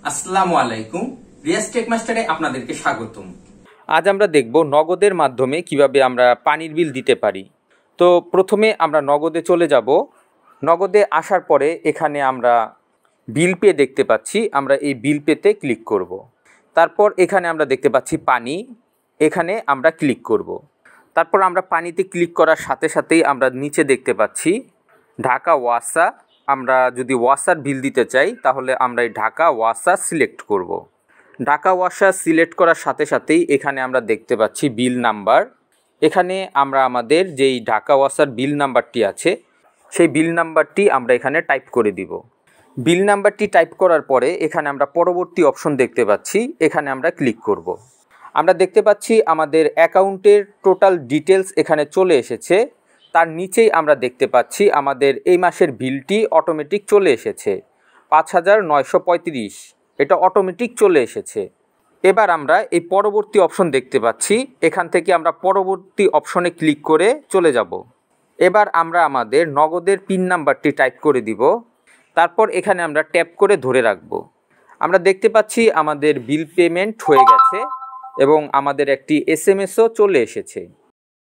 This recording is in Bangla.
আসসালামু আলাইকুম, রিয়াজ টেক মাস্টারে আপনাদেরকে স্বাগতম। আজ আমরা দেখব নগদের মাধ্যমে কিভাবে আমরা পানির বিল দিতে পারি। তো প্রথমে আমরা নগদে চলে যাব। নগদে আসার পরে এখানে আমরা বিল পে দেখতে পাচ্ছি, আমরা এই বিল পেতে ক্লিক করব। তারপর এখানে আমরা দেখতে পাচ্ছি পানি, এখানে আমরা ক্লিক করব। তারপর আমরা পানিতে ক্লিক করার সাথে সাথেই আমরা নিচে দেখতে পাচ্ছি ঢাকা ওয়াসা। আমরা যদি ওয়াসার বিল দিতে চাই তাহলে আমরা এই ঢাকা ওয়াসা সিলেক্ট করব। ঢাকা ওয়াসা সিলেক্ট করার সাথে সাথেই এখানে আমরা দেখতে পাচ্ছি বিল নাম্বার। এখানে আমরা আমাদের যেই ঢাকা ওয়াসার বিল নাম্বারটি আছে সেই বিল নাম্বারটি আমরা এখানে টাইপ করে দিব। বিল নাম্বারটি টাইপ করার পরে এখানে আমরা পরবর্তী অপশন দেখতে পাচ্ছি, এখানে আমরা ক্লিক করব। আমরা দেখতে পাচ্ছি আমাদের অ্যাকাউন্টের টোটাল ডিটেলস এখানে চলে এসেছে। তার নিচেই আমরা দেখতে পাচ্ছি আমাদের এই মাসের বিলটি অটোমেটিক চলে এসেছে ৫,৯৩৫, এটা অটোমেটিক চলে এসেছে। এবার আমরা এই পরবর্তী অপশন দেখতে পাচ্ছি, এখান থেকে আমরা পরবর্তী অপশনে ক্লিক করে চলে যাব। এবার আমরা আমাদের নগদের পিন নাম্বারটি টাইপ করে দিব। তারপর এখানে আমরা ট্যাপ করে ধরে রাখব। আমরা দেখতে পাচ্ছি আমাদের বিল পেমেন্ট হয়ে গেছে এবং আমাদের একটি এসএমএসও চলে এসেছে।